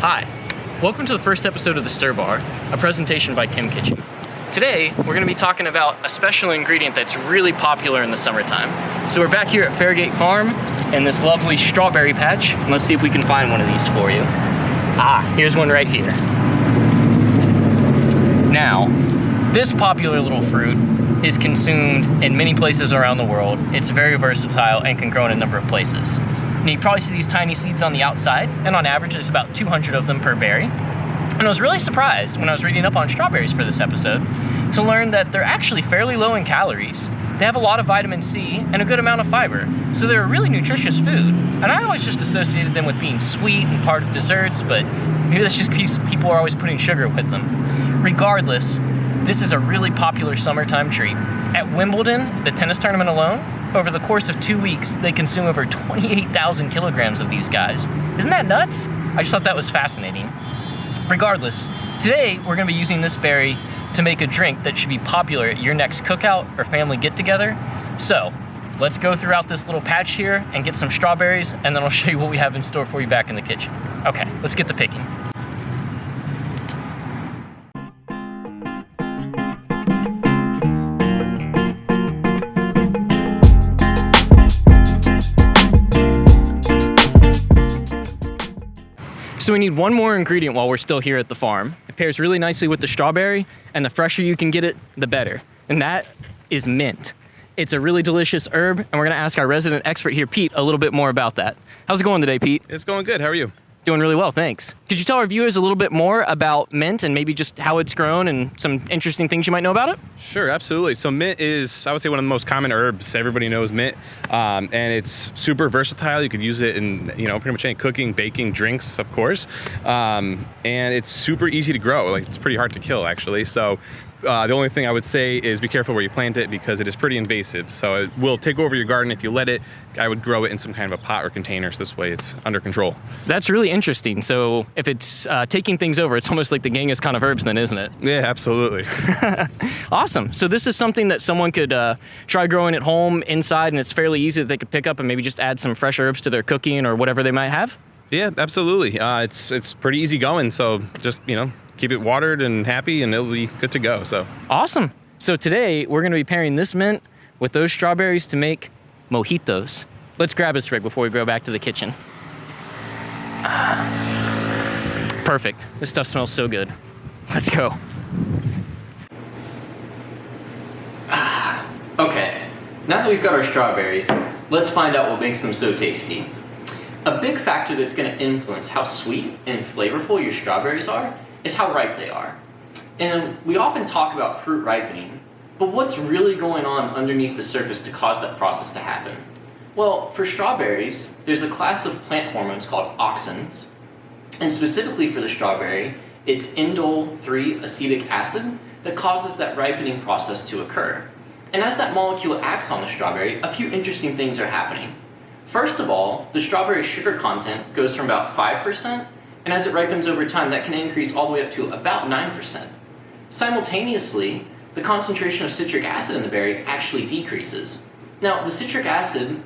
Hi, welcome to the first episode of the Stir Bar, a presentation by Kim Kitchen. Today, we're going to be talking about a special ingredient that's really popular in the summertime. So we're back here at Fairgate Farm in this lovely strawberry patch, and let's see if we can find one of these for you. Here's one right here. Now, this popular little fruit is consumed in many places around the world. It's very versatile and can grow in a number of places. And you can probably see these tiny seeds on the outside, and on average there's about 200 of them per berry. And I was really surprised when I was reading up on strawberries for this episode to learn that they're actually fairly low in calories. They have a lot of vitamin C and a good amount of fiber, so they're a really nutritious food. And I always just associated them with being sweet and part of desserts, but maybe that's just because people are always putting sugar with them. Regardless, this is a really popular summertime treat. At Wimbledon, the tennis tournament alone, over the course of 2 weeks, they consume over 28,000 kilograms of these guys. Isn't that nuts? I just thought that was fascinating. Regardless, today we're going to be using this berry to make a drink that should be popular at your next cookout or family get-together. So, let's go throughout this little patch here and get some strawberries, and then I'll show you what we have in store for you back in the kitchen. Okay, let's get to picking. So we need one more ingredient while we're still here at the farm. It pairs really nicely with the strawberry, and the fresher you can get it, the better. And that is mint. It's a really delicious herb, and we're gonna ask our resident expert here, Pete, a little bit more about that. How's it going today, Pete? It's going good. How are you? Doing really well, thanks. Could you tell our viewers a little bit more about mint and maybe just how it's grown and some interesting things you might know about it? Sure, absolutely. So mint is, I would say, one of the most common herbs. Everybody knows mint, and it's super versatile. You could use it in, pretty much any cooking, baking, drinks, of course. And it's super easy to grow. Like, it's pretty hard to kill, actually. So the only thing I would say is be careful where you plant it because it is pretty invasive. So it will take over your garden if you let it. I would grow it in some kind of a pot or container, so this way it's under control. That's really interesting. So if it's taking things over, it's almost like the Genghis Khan of herbs then, isn't it? Yeah, absolutely. Awesome. So this is something that someone could try growing at home inside, and it's fairly easy that they could pick up and maybe just add some fresh herbs to their cooking or whatever they might have? Yeah, absolutely. It's pretty easy going, so just, keep it watered and happy and it'll be good to go. So awesome. So today we're going to be pairing this mint with those strawberries to make mojitos. Let's grab a sprig before we go back to the kitchen. Perfect. This stuff smells so good. Let's go. Okay, now that we've got our strawberries, let's find out what makes them so tasty. A big factor that's going to influence how sweet and flavorful your strawberries are is how ripe they are. And we often talk about fruit ripening, but what's really going on underneath the surface to cause that process to happen? Well, for strawberries, there's a class of plant hormones called auxins, and specifically for the strawberry, it's indole-3 acetic acid that causes that ripening process to occur. And as that molecule acts on the strawberry, a few interesting things are happening. First of all, the strawberry sugar content goes from about 5%, and as it ripens over time, that can increase all the way up to about 9%. Simultaneously, the concentration of citric acid in the berry actually decreases. Now, the citric acid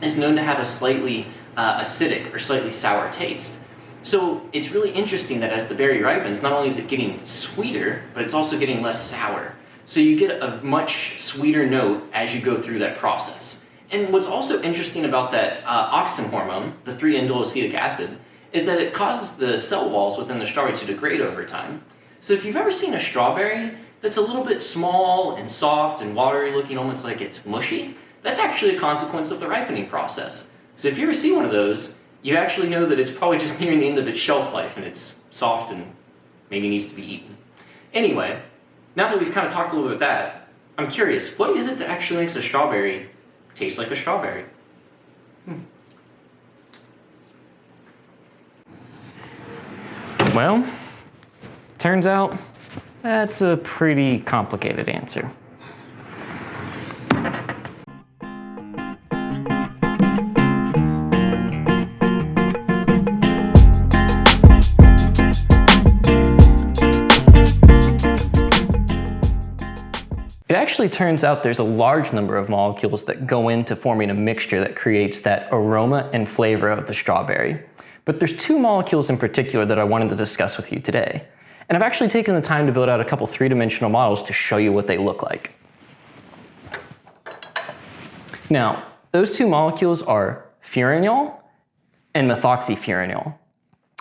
is known to have a slightly acidic or slightly sour taste. So it's really interesting that as the berry ripens, not only is it getting sweeter, but it's also getting less sour. So you get a much sweeter note as you go through that process. And what's also interesting about that auxin hormone, the 3-indole acetic acid, is that it causes the cell walls within the strawberry to degrade over time. So if you've ever seen a strawberry that's a little bit small and soft and watery looking, almost like it's mushy, that's actually a consequence of the ripening process. So if you ever see one of those, you actually know that it's probably just nearing the end of its shelf life and it's soft and maybe needs to be eaten. Anyway, now that we've kind of talked a little bit about that, I'm curious, what is it that actually makes a strawberry taste like a strawberry? Well, turns out that's a pretty complicated answer. It actually turns out there's a large number of molecules that go into forming a mixture that creates that aroma and flavor of the strawberry. But there's two molecules in particular that I wanted to discuss with you today. And I've actually taken the time to build out a couple three-dimensional models to show you what they look like. Now, those two molecules are furanol and methoxyfuranol.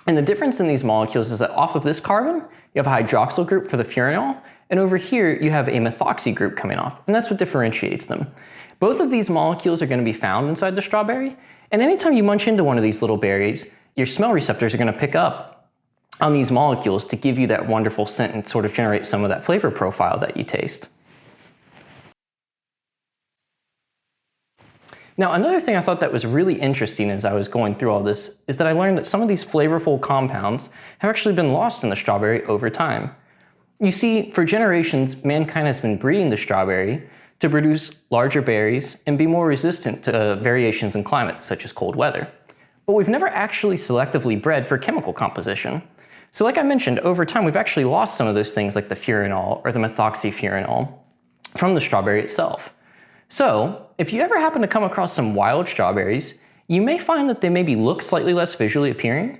And the difference in these molecules is that off of this carbon, you have a hydroxyl group for the furanol, and over here you have a methoxy group coming off, and that's what differentiates them. Both of these molecules are going to be found inside the strawberry, and anytime you munch into one of these little berries, your smell receptors are going to pick up on these molecules to give you that wonderful scent and sort of generate some of that flavor profile that you taste. Now, another thing I thought that was really interesting as I was going through all this is that I learned that some of these flavorful compounds have actually been lost in the strawberry over time. You see, for generations, mankind has been breeding the strawberry to produce larger berries and be more resistant to variations in climate, such as cold weather. But we've never actually selectively bred for chemical composition. So like I mentioned, over time we've actually lost some of those things like the furanol or the methoxyfuranol from the strawberry itself. So if you ever happen to come across some wild strawberries, you may find that they maybe look slightly less visually appealing,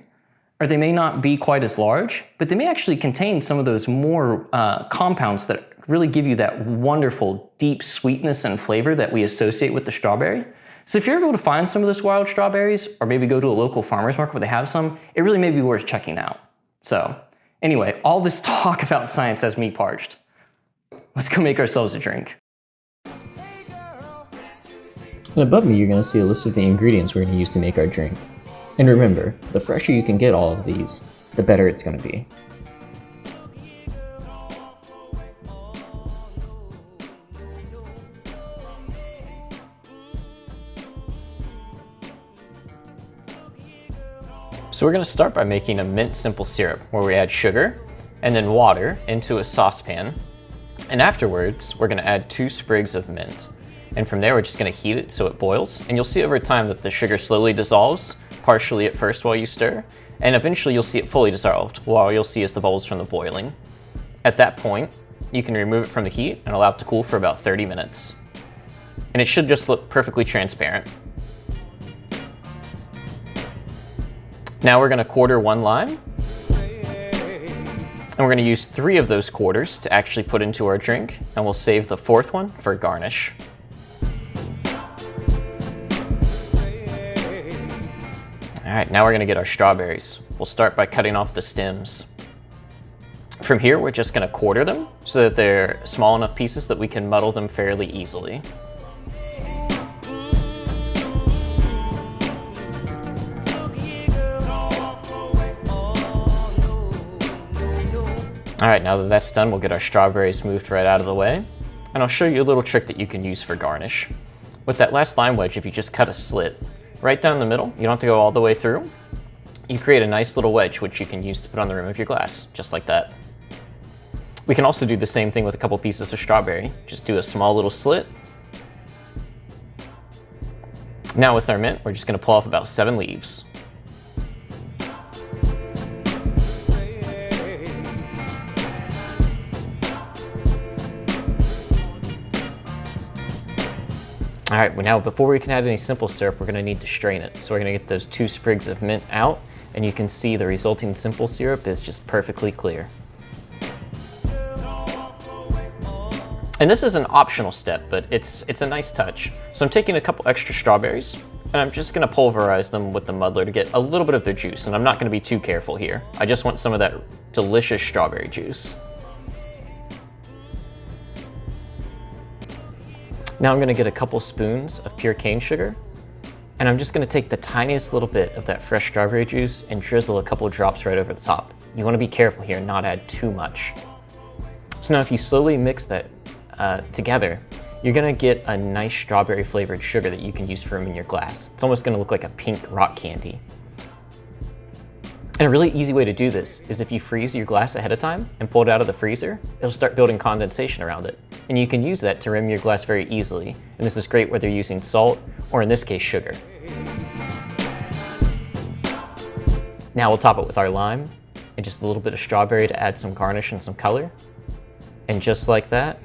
or they may not be quite as large, but they may actually contain some of those more compounds that really give you that wonderful deep sweetness and flavor that we associate with the strawberry. So if you're able to find some of those wild strawberries, or maybe go to a local farmer's market where they have some, it really may be worth checking out. So anyway, all this talk about science has me parched. Let's go make ourselves a drink. And above me, you're going to see a list of the ingredients we're going to use to make our drink. And remember, the fresher you can get all of these, the better it's going to be. So we're going to start by making a mint simple syrup where we add sugar and then water into a saucepan. And afterwards, we're going to add 2 sprigs of mint. And from there, we're just going to heat it so it boils. And you'll see over time that the sugar slowly dissolves, partially at first while you stir, and eventually you'll see it fully dissolved, while you'll see as the bubbles from the boiling. At that point, you can remove it from the heat and allow it to cool for about 30 minutes. And it should just look perfectly transparent. Now we're going to quarter 1 lime. And we're going to use 3 of those quarters to actually put into our drink, and we'll save the 4th one for garnish. All right, now we're going to get our strawberries. We'll start by cutting off the stems. From here, we're just going to quarter them so that they're small enough pieces that we can muddle them fairly easily. All right, now that that's done, we'll get our strawberries moved right out of the way. And I'll show you a little trick that you can use for garnish. With that last lime wedge, if you just cut a slit right down the middle, you don't have to go all the way through, you create a nice little wedge which you can use to put on the rim of your glass, just like that. We can also do the same thing with a couple pieces of strawberry. Just do a small little slit. Now with our mint, we're just going to pull off about 7 leaves. All right, well now before we can add any simple syrup, we're going to need to strain it. So we're going to get those 2 sprigs of mint out, and you can see the resulting simple syrup is just perfectly clear. And this is an optional step, but it's a nice touch. So I'm taking a couple extra strawberries, and I'm just going to pulverize them with the muddler to get a little bit of their juice, and I'm not going to be too careful here. I just want some of that delicious strawberry juice. Now I'm going to get a couple spoons of pure cane sugar, and I'm just going to take the tiniest little bit of that fresh strawberry juice and drizzle a couple drops right over the top. You want to be careful here and not add too much. So now if you slowly mix that together, you're going to get a nice strawberry flavored sugar that you can use for room in your glass. It's almost going to look like a pink rock candy. And a really easy way to do this is if you freeze your glass ahead of time and pull it out of the freezer, it'll start building condensation around it. And you can use that to rim your glass very easily. And this is great whether you're using salt or in this case, sugar. Now we'll top it with our lime and just a little bit of strawberry to add some garnish and some color. And just like that,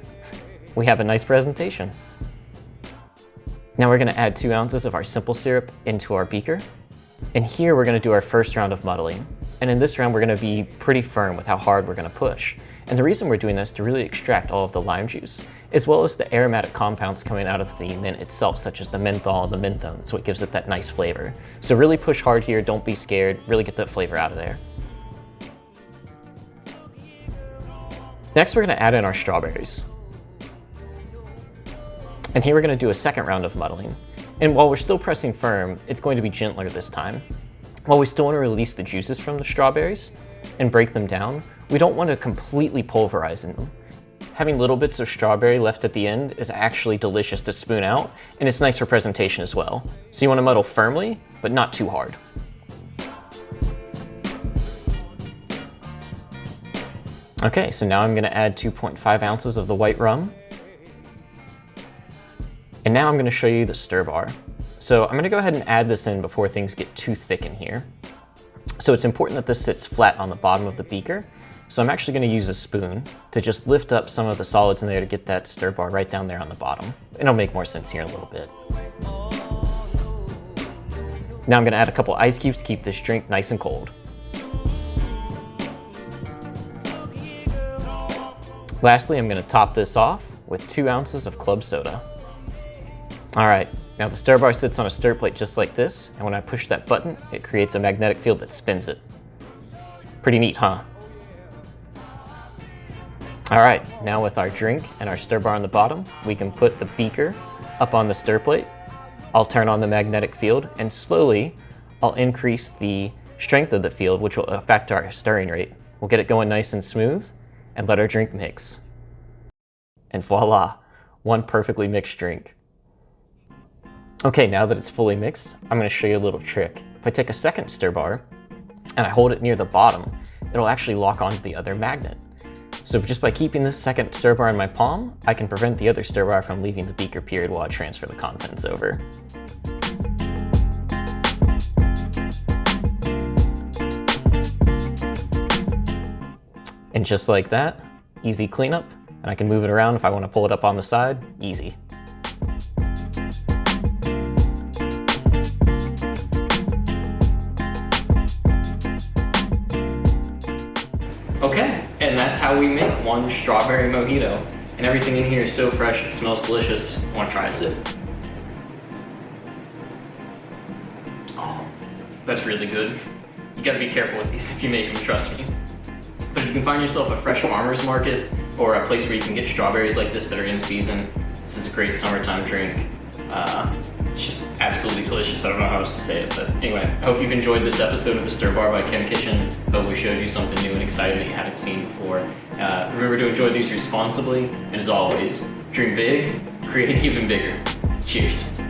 we have a nice presentation. Now we're going to add 2 ounces of our simple syrup into our beaker. And here we're going to do our first round of muddling. And in this round we're going to be pretty firm with how hard we're going to push. And the reason we're doing this is to really extract all of the lime juice, as well as the aromatic compounds coming out of the mint itself, such as the menthol and the menthone. That's what gives it that nice flavor. So really push hard here, don't be scared, really get that flavor out of there. Next we're going to add in our strawberries. And here we're going to do a second round of muddling. And while we're still pressing firm, it's going to be gentler this time. While we still want to release the juices from the strawberries and break them down, we don't want to completely pulverize them. Having little bits of strawberry left at the end is actually delicious to spoon out, and it's nice for presentation as well. So you want to muddle firmly, but not too hard. Okay, so now I'm going to add 2.5 ounces of the white rum. And now I'm going to show you the stir bar. So I'm going to go ahead and add this in before things get too thick in here. So it's important that this sits flat on the bottom of the beaker. So I'm actually going to use a spoon to just lift up some of the solids in there to get that stir bar right down there on the bottom. It'll make more sense here in a little bit. Now I'm going to add a couple ice cubes to keep this drink nice and cold. Lastly, I'm going to top this off with 2 ounces of club soda. Alright, now the stir bar sits on a stir plate just like this, and when I push that button, it creates a magnetic field that spins it. Pretty neat, huh? Alright, now with our drink and our stir bar on the bottom, we can put the beaker up on the stir plate. I'll turn on the magnetic field, and slowly I'll increase the strength of the field, which will affect our stirring rate. We'll get it going nice and smooth, and let our drink mix. And voila, one perfectly mixed drink. Okay, now that it's fully mixed, I'm going to show you a little trick. If I take a second stir bar and I hold it near the bottom, it'll actually lock onto the other magnet. So just by keeping this second stir bar in my palm, I can prevent the other stir bar from leaving the beaker period while I transfer the contents over. And just like that, easy cleanup, and I can move it around if I want to pull it up on the side, easy. Okay, and that's how we make one strawberry mojito. And everything in here is so fresh, it smells delicious. Want to try a sip? Oh, that's really good. You gotta be careful with these if you make them, trust me. But if you can find yourself a fresh farmer's market or a place where you can get strawberries like this that are in season, this is a great summertime drink. It's just absolutely delicious. I don't know how else to say it, but anyway, I hope you've enjoyed this episode of The Stir Bar by Ken Kitchen. Hope we showed you something new and exciting that you hadn't seen before. Remember to enjoy these responsibly, and as always, dream big, create even bigger. Cheers.